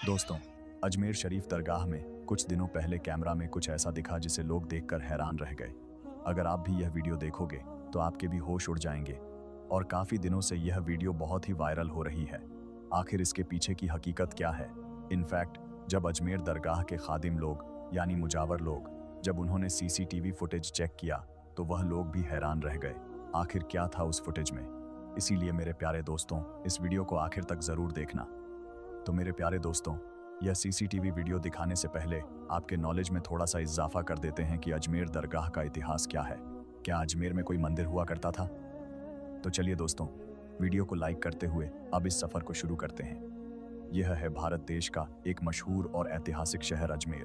दोस्तों, अजमेर शरीफ दरगाह में कुछ दिनों पहले कैमरा में कुछ ऐसा दिखा जिसे लोग देखकर हैरान रह गए। अगर आप भी यह वीडियो देखोगे तो आपके भी होश उड़ जाएंगे। और काफी दिनों से यह वीडियो बहुत ही वायरल हो रही है। आखिर इसके पीछे की हकीकत क्या है? इनफैक्ट जब अजमेर दरगाह के खादिम लोग यानी मुजावर लोग जब उन्होंने सीसीटीवी फुटेज चेक किया तो वह लोग भी हैरान रह गए। आखिर क्या था उस फुटेज में? इसीलिए मेरे प्यारे दोस्तों, इस वीडियो को आखिर तक जरूर देखना। तो मेरे प्यारे दोस्तों, यह सीसीटीवी वीडियो दिखाने से पहले आपके नॉलेज में थोड़ा सा इजाफा कर देते हैं कि अजमेर दरगाह का इतिहास क्या है। क्या अजमेर में कोई मंदिर हुआ करता था? तो चलिए दोस्तों, वीडियो को लाइक करते हुए अब इस सफर को शुरू करते हैं। यह है भारत देश का एक मशहूर और ऐतिहासिक शहर अजमेर,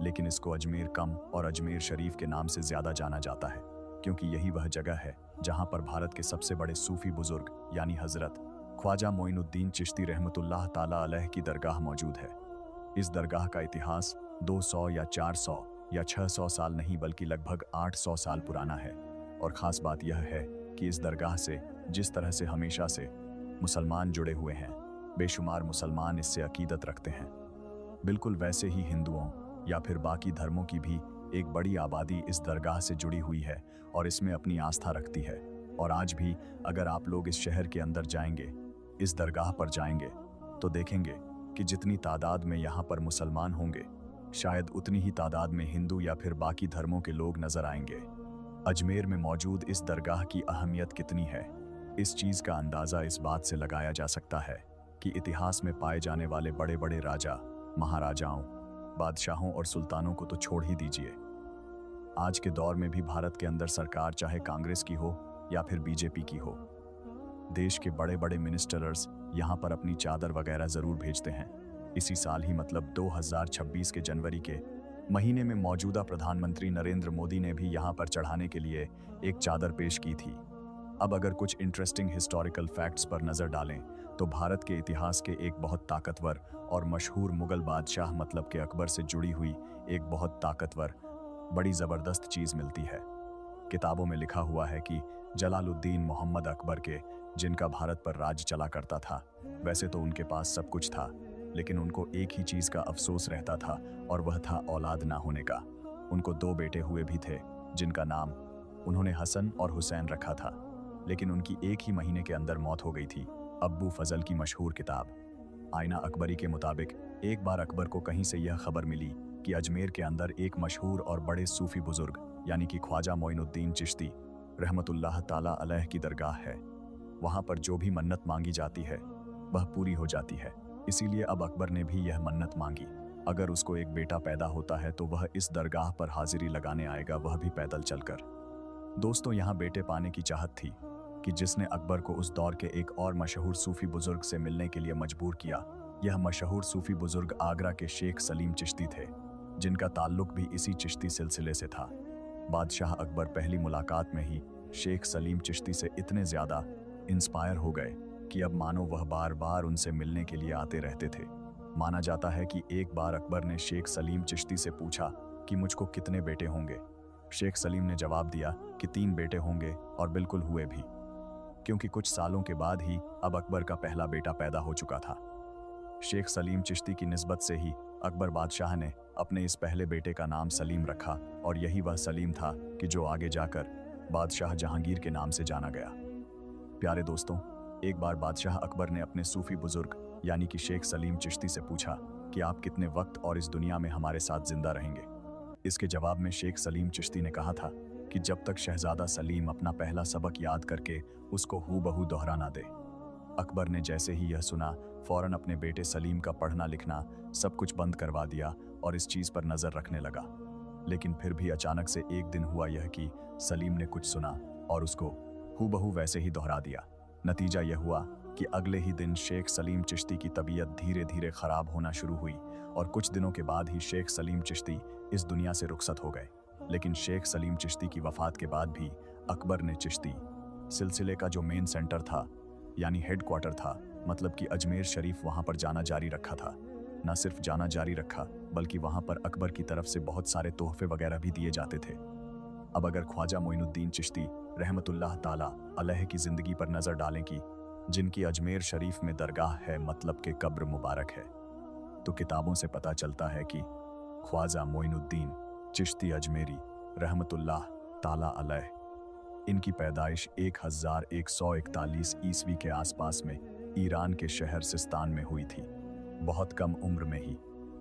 लेकिन इसको अजमेर कम और अजमेर शरीफ के नाम से ज्यादा जाना जाता है, क्योंकि यही वह जगह है जहां पर भारत के सबसे बड़े सूफी बुजुर्ग यानी हजरत ख्वाजा मोइनुद्दीन चिश्ती रहमतुल्लाह ताला अलैह की दरगाह मौजूद है। इस दरगाह का इतिहास 200 या 400 या 600 साल नहीं बल्कि लगभग 800 साल पुराना है। और ख़ास बात यह है कि इस दरगाह से जिस तरह से हमेशा से मुसलमान जुड़े हुए हैं, बेशुमार मुसलमान इससे अकीदत रखते हैं, बिल्कुल वैसे ही हिंदुओं या फिर बाकी धर्मों की भी एक बड़ी आबादी इस दरगाह से जुड़ी हुई है और इसमें अपनी आस्था रखती है। और आज भी अगर आप लोग इस शहर के अंदर जाएंगे, इस दरगाह पर जाएंगे, तो देखेंगे कि जितनी तादाद में यहाँ पर मुसलमान होंगे, शायद उतनी ही तादाद में हिंदू या फिर बाकी धर्मों के लोग नजर आएंगे। अजमेर में मौजूद इस दरगाह की अहमियत कितनी है, इस चीज का अंदाजा इस बात से लगाया जा सकता है कि इतिहास में पाए जाने वाले बड़े बड़े राजा, महाराजाओं, बादशाहों और सुल्तानों को तो छोड़ ही दीजिए। आज के दौर में भी भारत के अंदर सरकार चाहे कांग्रेस की हो या फिर बीजेपी की हो, देश के बड़े बड़े मिनिस्टर्स यहाँ पर अपनी चादर वगैरह जरूर भेजते हैं। इसी साल ही मतलब 2026 के जनवरी के महीने में मौजूदा प्रधानमंत्री नरेंद्र मोदी ने भी यहाँ पर चढ़ाने के लिए एक चादर पेश की थी। अब अगर कुछ इंटरेस्टिंग हिस्टोरिकल फैक्ट्स पर नजर डालें तो भारत के इतिहास के एक बहुत ताकतवर और मशहूर मुगल बादशाह मतलब के अकबर से जुड़ी हुई एक बहुत ताकतवर, बड़ी जबरदस्त चीज मिलती है। किताबों में लिखा हुआ है कि जलालुद्दीन मोहम्मद अकबर के, जिनका भारत पर राज चला करता था, वैसे तो उनके पास सब कुछ था, लेकिन उनको एक ही चीज का अफसोस रहता था और वह था औलाद ना होने का। उनको 2 बेटे हुए भी थे जिनका नाम उन्होंने हसन और हुसैन रखा था, लेकिन उनकी एक ही महीने के अंदर मौत हो गई थी। अब्बू फजल की मशहूर किताब आईना अकबरी के मुताबिक एक बार अकबर को कहीं से यह खबर मिली कि अजमेर के अंदर एक मशहूर और बड़े सूफी बुजुर्ग यानी कि ख्वाजा मोइनुद्दीन चिश्ती रहमतुल्लाह ताला अलैह की दरगाह है। वहां पर जो भी मन्नत मांगी जाती है वह पूरी हो जाती है। इसीलिए अब अकबर ने भी यह मन्नत मांगी, अगर उसको एक बेटा पैदा होता है तो वह इस दरगाह पर हाजिरी लगाने आएगा, वह भी पैदल चलकर। दोस्तों, यहाँ बेटे पाने की चाहत थी कि जिसने अकबर को उस दौर के एक और मशहूर सूफी बुजुर्ग से मिलने के लिए मजबूर किया। यह मशहूर सूफी बुजुर्ग आगरा के शेख सलीम चिश्ती थे, जिनका ताल्लुक भी इसी चिश्ती सिलसिले से था। बादशाह अकबर पहली मुलाकात में ही शेख सलीम चिश्ती से इतने ज्यादा इंस्पायर हो गए कि अब मानो वह बार बार उनसे मिलने के लिए आते रहते थे। माना जाता है कि एक बार अकबर ने शेख सलीम चिश्ती से पूछा कि मुझको कितने बेटे होंगे। शेख सलीम ने जवाब दिया कि 3 बेटे होंगे, और बिल्कुल हुए भी, क्योंकि कुछ सालों के बाद ही अब अकबर का पहला बेटा पैदा हो चुका था। शेख सलीम चिश्ती की निस्बत से ही अकबर बादशाह ने अपने इस पहले बेटे का नाम सलीम रखा, और यही वह सलीम था कि जो आगे जाकर बादशाह जहांगीर के नाम से जाना गया। प्यारे दोस्तों, एक बार बादशाह अकबर ने अपने सूफी बुजुर्ग यानी कि शेख सलीम चिश्ती से पूछा कि आप कितने वक्त और इस दुनिया में हमारे साथ जिंदा रहेंगे। इसके जवाब में शेख सलीम चिश्ती ने कहा था कि जब तक शहजादा सलीम अपना पहला सबक याद करके उसको हूबहू दोहरा ना दे। अकबर ने जैसे ही यह सुना, फौरन अपने बेटे सलीम का पढ़ना लिखना सब कुछ बंद करवा दिया और इस चीज पर नजर रखने लगा। लेकिन फिर भी अचानक से एक दिन हुआ यह कि सलीम ने कुछ सुना और उसको हूबहू वैसे ही दोहरा दिया। नतीजा यह हुआ कि अगले ही दिन शेख सलीम चिश्ती की तबीयत धीरे धीरे खराब होना शुरू हुई और कुछ दिनों के बाद ही शेख सलीम चिश्ती इस दुनिया से रुखसत हो गए। लेकिन शेख सलीम चिश्ती की वफात के बाद भी अकबर ने चिश्ती सिलसिले का जो मेन सेंटर था यानी हेडक्वार्टर था, मतलब कि अजमेर शरीफ, वहां पर जाना जारी रखा था। न सिर्फ जाना जारी रखा बल्कि वहां पर अकबर की तरफ से बहुत सारे तोहफे वगैरह भी दिए जाते थे। अब अगर ख्वाजा मोइनुद्दीन चिश्ती रहमतुल्लाह ताला अलैह की जिंदगी पर नजर डालें कि जिनकी अजमेर शरीफ में दरगाह है, मतलब के कब्र मुबारक है, तो किताबों से पता चलता है कि ख्वाजा मोइनुद्दीन चिश्ती अजमेरी रहमतुल्लाह ताला अलैह, इनकी पैदाइश 1141 ईस्वी के आसपास में ईरान के शहर सिस्तान में हुई थी। बहुत कम उम्र में ही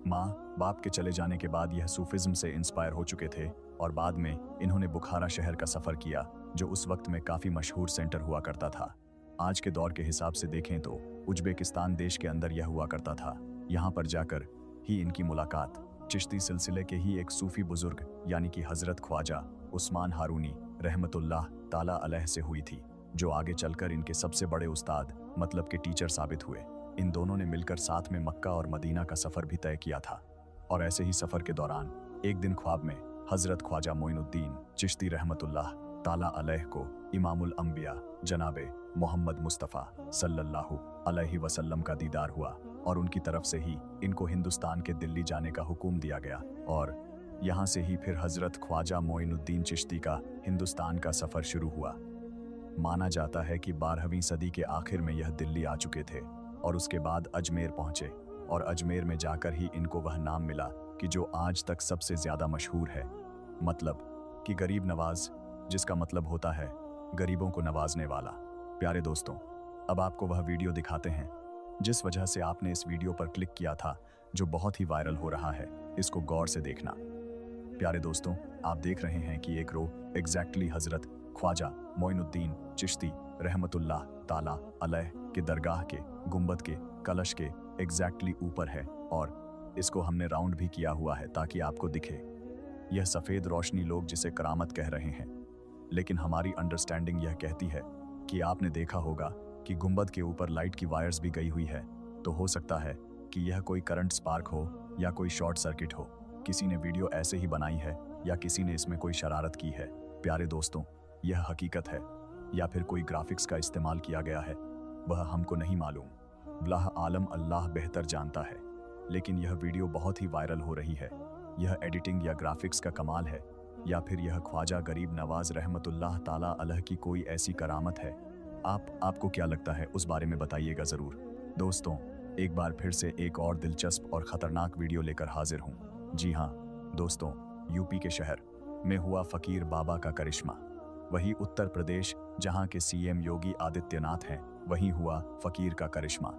माँ बाप के चले जाने के बाद यह सूफिज्म से इंस्पायर हो चुके थे और बाद में इन्होंने बुखारा शहर का सफ़र किया, जो उस वक्त में काफ़ी मशहूर सेंटर हुआ करता था। आज के दौर के हिसाब से देखें तो उज्बेकिस्तान देश के अंदर यह हुआ करता था। यहाँ पर जाकर ही इनकी मुलाकात चिश्ती सिलसिले के ही एक सूफी बुजुर्ग यानी कि हज़रत ख्वाजा उस्मान हारूनी रहमतुल्लाह ताला अलैह से हुई थी, जो आगे चलकर इनके सबसे बड़े उस्ताद मतलब के टीचर साबित हुए। इन दोनों ने मिलकर साथ में मक्का और मदीना का सफ़र भी तय किया था। और ऐसे ही सफ़र के दौरान एक दिन ख्वाब में हज़रत ख्वाजा मोइनुद्दीन चिश्ती रहमतुल्लाह ताला अलैह को इमामुल अंबिया जनाबे मोहम्मद मुस्तफ़ा सल्लल्लाहु अलैहि वसल्लम का दीदार हुआ और उनकी तरफ से ही इनको हिंदुस्तान के दिल्ली जाने का हुक्म दिया गया और यहाँ से ही फिर हज़रत ख्वाजा मोइनुद्दीन चिश्ती का हिंदुस्तान का सफ़र शुरू हुआ। माना जाता है कि 12वीं सदी के आखिर में यह दिल्ली आ चुके थे और उसके बाद अजमेर पहुँचे और अजमेर में जाकर ही इनको वह नाम मिला कि जो आज तक सबसे ज़्यादा मशहूर है, मतलब कि गरीब नवाज, जिसका मतलब होता है गरीबों को नवाजने वाला। प्यारे दोस्तों, अब आपको वह वीडियो दिखाते हैं जिस वजह से आपने इस वीडियो पर क्लिक किया था, जो बहुत ही वायरल हो रहा है। इसको गौर से देखना। प्यारे दोस्तों, आप देख रहे हैं कि एक रो एग्जैक्टली हज़रत ख्वाजा मोइनुद्दीन चिश्ती रहमतुल्लाह ताला अलैह के दरगाह के गुंबद के कलश के एग्जैक्टली ऊपर है और इसको हमने राउंड भी किया हुआ है ताकि आपको दिखे। यह सफ़ेद रोशनी लोग जिसे करामत कह रहे हैं, लेकिन हमारी अंडरस्टैंडिंग यह कहती है कि आपने देखा होगा कि गुंबद के ऊपर लाइट की वायर्स भी गई हुई है, तो हो सकता है कि यह कोई करंट स्पार्क हो या कोई शॉर्ट सर्किट हो। किसी ने वीडियो ऐसे ही बनाई है या किसी ने इसमें कोई शरारत की है। प्यारे दोस्तों, यह हकीकत है या फिर कोई ग्राफिक्स का इस्तेमाल किया गया है, वह हमको नहीं मालूम। वल्लाह आलम, अल्लाह बेहतर जानता है। लेकिन यह वीडियो बहुत ही वायरल हो रही है। यह एडिटिंग या ग्राफिक्स का कमाल है या फिर यह ख्वाजा गरीब नवाज रहमतुल्लाह ताला अलैह की कोई ऐसी करामत है। आपको क्या लगता है उस बारे में बताइएगा ज़रूर। दोस्तों, एक बार फिर से एक और दिलचस्प और ख़तरनाक वीडियो लेकर हाजिर हूँ। जी हाँ दोस्तों, यूपी के शहर में हुआ फ़कीर बाबा का करिश्मा। वही उत्तर प्रदेश जहाँ के सीएम योगी आदित्यनाथ हैं, वहीं हुआ फ़कीर का करिश्मा।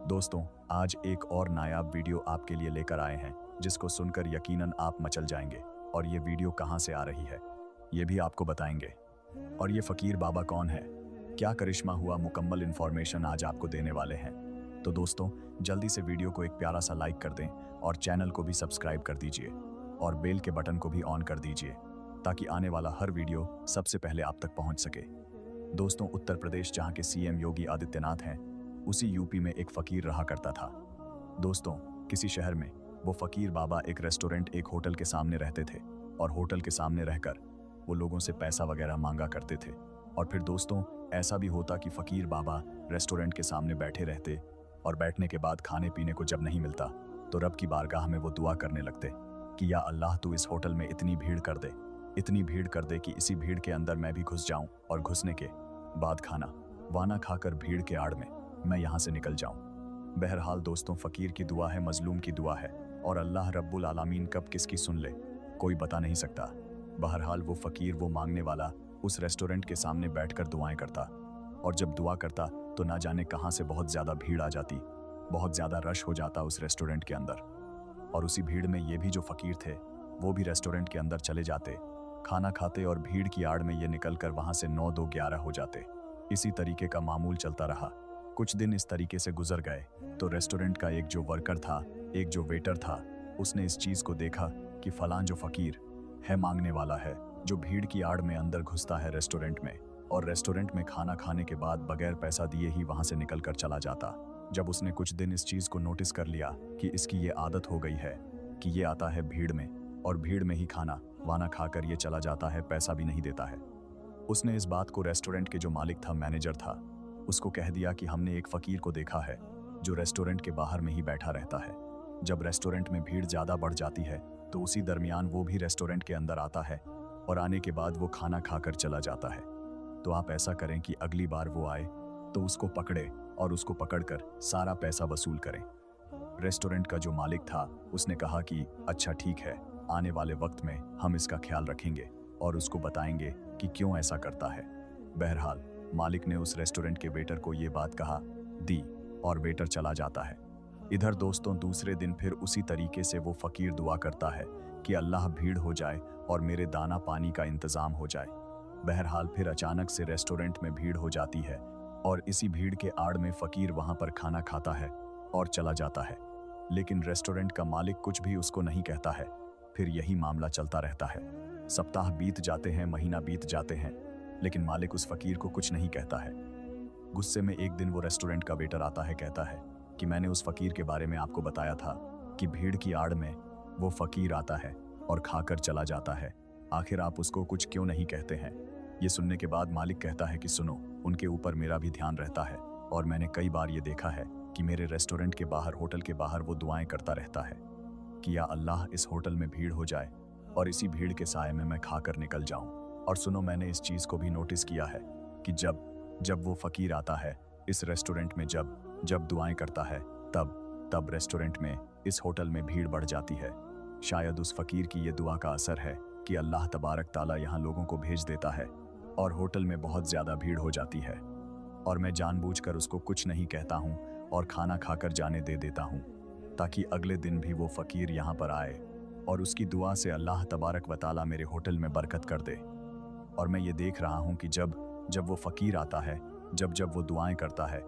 दोस्तों, आज एक और नायाब वीडियो आपके लिए लेकर आए हैं जिसको सुनकर यकीनन आप मचल जाएंगे। और ये वीडियो कहाँ से आ रही है ये भी आपको बताएंगे। और ये फ़कीर बाबा कौन है, क्या करिश्मा हुआ, मुकम्मल इन्फॉर्मेशन आज आपको देने वाले हैं। तो दोस्तों, जल्दी से वीडियो को एक प्यारा सा लाइक कर दें और चैनल को भी सब्सक्राइब कर दीजिए और बेल के बटन को भी ऑन कर दीजिए ताकि आने वाला हर वीडियो सबसे पहले आप तक पहुंच सके। दोस्तों, उत्तर प्रदेश जहां के सीएम योगी आदित्यनाथ हैं, उसी यूपी में एक फ़कीर रहा करता था। दोस्तों, किसी शहर में वो फ़कीर बाबा एक रेस्टोरेंट, एक होटल के सामने रहते थे और होटल के सामने रहकर वो लोगों से पैसा वगैरह मांगा करते थे। और फिर दोस्तों, ऐसा भी होता कि फ़कीर बाबा रेस्टोरेंट के सामने बैठे रहते और बैठने के बाद खाने पीने को जब नहीं मिलता तो रब की बारगाह में वो दुआ करने लगते कि या अल्लाह, तू इस होटल में इतनी भीड़ कर दे, इतनी भीड़ कर दे कि इसी भीड़ के अंदर मैं भी घुस जाऊं और घुसने के बाद खाना वाना खाकर भीड़ के आड़ में मैं यहाँ से निकल जाऊं। बहरहाल दोस्तों, फ़कीर की दुआ है, मजलूम की दुआ है और अल्लाह रब्बुल आलमीन कब किसकी सुन ले कोई बता नहीं सकता। बहरहाल वो फ़कीर, वो मांगने वाला, उस रेस्टोरेंट के सामने बैठकर दुआएं करता और जब दुआ करता तो ना जाने कहाँ से बहुत ज़्यादा भीड़ आ जाती, बहुत ज़्यादा रश हो जाता उस रेस्टोरेंट के अंदर। और उसी भीड़ में ये भी जो फ़कीर थे वो भी रेस्टोरेंट के अंदर चले जाते, खाना खाते और भीड़ की आड़ में ये निकल कर वहाँ से 9 2 11 हो जाते। इसी तरीके का मामूल चलता रहा। कुछ दिन इस तरीके से गुजर गए तो रेस्टोरेंट का एक जो वर्कर था, एक जो वेटर था, उसने इस चीज़ को देखा कि फ़लाँ जो फ़कीर है, मांगने वाला है, जो भीड़ की आड़ में अंदर घुसता है रेस्टोरेंट में और रेस्टोरेंट में खाना खाने के बाद बगैर पैसा दिए ही वहाँ से निकल कर चला जाता। जब उसने कुछ दिन इस चीज़ को नोटिस कर लिया कि इसकी ये आदत हो गई है कि ये आता है भीड़ में और भीड़ में ही खाना वाना खाकर ये चला जाता है, पैसा भी नहीं देता है, उसने इस बात को रेस्टोरेंट के जो मालिक था, मैनेजर था, उसको कह दिया कि हमने एक फ़कीर को देखा है जो रेस्टोरेंट के बाहर में ही बैठा रहता है। जब रेस्टोरेंट में भीड़ ज़्यादा बढ़ जाती है तो उसी दरमियान वो भी रेस्टोरेंट के अंदर आता है और आने के बाद वो खाना खाकर चला जाता है। तो आप ऐसा करें कि अगली बार वो आए तो उसको पकड़े और उसको पकड़कर सारा पैसा वसूल करें। रेस्टोरेंट का जो मालिक था उसने कहा कि अच्छा ठीक है, आने वाले वक्त में हम इसका ख्याल रखेंगे और उसको बताएंगे कि क्यों ऐसा करता है। बहरहाल मालिक ने उस रेस्टोरेंट के वेटर को ये बात कहा दी और वेटर चला जाता है। इधर दोस्तों दूसरे दिन फिर उसी तरीके से वो फकीर दुआ करता है कि अल्लाह भीड़ हो जाए और मेरे दाना पानी का इंतजाम हो जाए। बहरहाल फिर अचानक से रेस्टोरेंट में भीड़ हो जाती है और इसी भीड़ के आड़ में फकीर वहां पर खाना खाता है और चला जाता है। लेकिन रेस्टोरेंट का मालिक कुछ भी उसको नहीं कहता है। फिर यही मामला चलता रहता है। सप्ताह बीत जाते हैं, महीना बीत जाते हैं, लेकिन मालिक उस फकीर को कुछ नहीं कहता है। गुस्से में एक दिन वो रेस्टोरेंट का वेटर आता है, कहता है कि मैंने उस फकीर के बारे में आपको बताया था कि भीड़ की आड़ में वो फकीर आता है और खाकर चला जाता है, आखिर आप उसको कुछ क्यों नहीं कहते हैं। ये सुनने के बाद मालिक कहता है कि सुनो, उनके ऊपर मेरा भी ध्यान रहता है और मैंने कई बार ये देखा है कि मेरे रेस्टोरेंट के बाहर, होटल के बाहर वो दुआएं करता रहता है कि या अल्लाह इस होटल में भीड़ हो जाए और इसी भीड़ के साए में मैं खाकर निकल जाऊं। और सुनो, मैंने इस चीज को भी नोटिस किया है कि जब वो फकीर आता है इस रेस्टोरेंट में, जब दुआएं करता है तब रेस्टोरेंट में, इस होटल में भीड़ बढ़ जाती है। शायद उस फकीर की ये दुआ का असर है कि अल्लाह तबारक ताला यहाँ लोगों को भेज देता है और होटल में बहुत ज्यादा भीड़ हो जाती है और मैं जानबूझकर उसको कुछ नहीं कहता हूँ और खाना खाकर जाने दे देता हूँ ताकि अगले दिन भी वो फकीर यहाँ पर आए और उसकी दुआ से अल्लाह तबारक व ताला मेरे होटल में बरकत कर दे। और मैं ये देख रहा हूँ कि जब वो फकीर आता है, जब वो दुआएं करता है,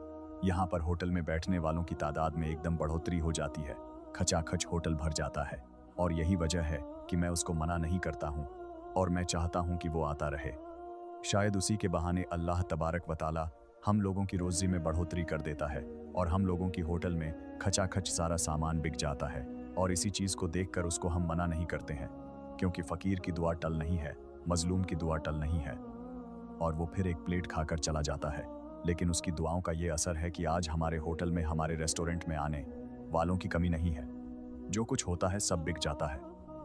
यहाँ पर होटल में बैठने वालों की तादाद में एकदम बढ़ोतरी हो जाती है, खचाखच होटल भर जाता है। और यही वजह है कि मैं उसको मना नहीं करता हूँ और मैं चाहता हूँ कि वो आता रहे। शायद उसी के बहाने अल्लाह तबारक व ताला हम लोगों की रोजी में बढ़ोतरी कर देता है और हम लोगों की होटल में खचाखच सारा सामान बिक जाता है। और इसी चीज़ को देखकर उसको हम मना नहीं करते हैं, क्योंकि फ़कीर की दुआ टल नहीं है, मजलूम की दुआ टल नहीं है। और वो फिर एक प्लेट खाकर चला जाता है, लेकिन उसकी दुआओं का ये असर है कि आज हमारे होटल में, हमारे रेस्टोरेंट में आने वालों की कमी नहीं है। जो कुछ होता है सब बिक जाता है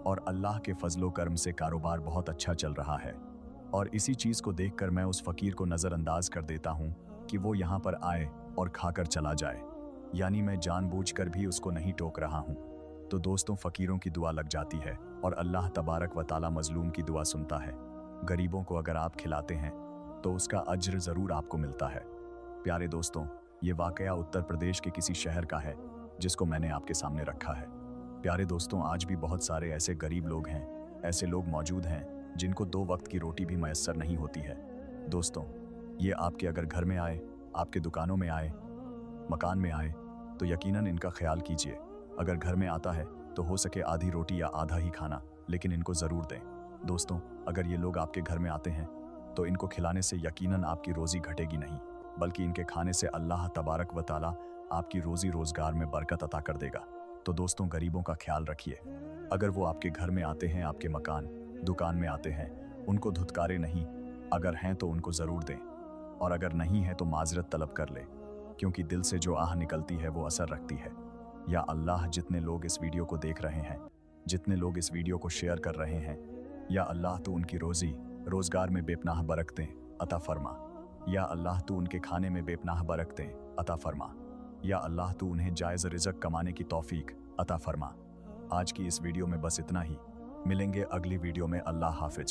और अल्लाह के फजलो कर्म से कारोबार बहुत अच्छा चल रहा है। और इसी चीज़ को देखकर मैं उस फ़कीर को नज़रअंदाज कर देता हूँ कि वो यहाँ पर आए और खाकर चला जाए, यानी मैं जानबूझकर भी उसको नहीं टोक रहा हूँ। तो दोस्तों, फ़कीरों की दुआ लग जाती है और अल्लाह तबारक व ताला मजलूम की दुआ सुनता है। गरीबों को अगर आप खिलाते हैं तो उसका अज्र ज़रूर आपको मिलता है। प्यारे दोस्तों, ये वाकया उत्तर प्रदेश के किसी शहर का है जिसको मैंने आपके सामने रखा है। प्यारे दोस्तों, आज भी बहुत सारे ऐसे गरीब लोग हैं, ऐसे लोग मौजूद हैं जिनको 2 वक्त की रोटी भी मयस्सर नहीं होती है। दोस्तों, ये आपके अगर घर में आए, आपके दुकानों में आए, मकान में आए, तो यकीनन इनका ख्याल कीजिए। अगर घर में आता है तो हो सके आधी रोटी या आधा ही खाना, लेकिन इनको ज़रूर दें। दोस्तों, अगर ये लोग आपके घर में आते हैं तो इनको खिलाने से यकीनन आपकी रोज़ी घटेगी नहीं, बल्कि इनके खाने से अल्लाह तबारक व ताला आपकी रोज़ी रोज़गार में बरकत अता कर देगा। तो दोस्तों, गरीबों का ख्याल रखिए। अगर वो आपके घर में आते हैं, आपके मकान दुकान में आते हैं, उनको धुतकारे नहीं, अगर हैं तो उनको ज़रूर दें, और अगर नहीं है तो माजरत तलब कर ले, क्योंकि दिल से जो आह निकलती है वो असर रखती है। या अल्लाह, जितने लोग इस वीडियो को देख रहे हैं, जितने लोग इस वीडियो को शेयर कर रहे हैं, या अल्लाह तू उनकी रोज़ी रोज़गार में बेपनाह बरकतें अता फरमा। या अल्लाह तू उनके खाने में बेपनाह बरकतें अता फरमा। या अल्लाह तू उन्हें जायज़ रिज़्क़ कमाने की तौफीक अता फरमा। आज की इस वीडियो में बस इतना ही। मिलेंगे अगली वीडियो में। अल्लाह हाफिज।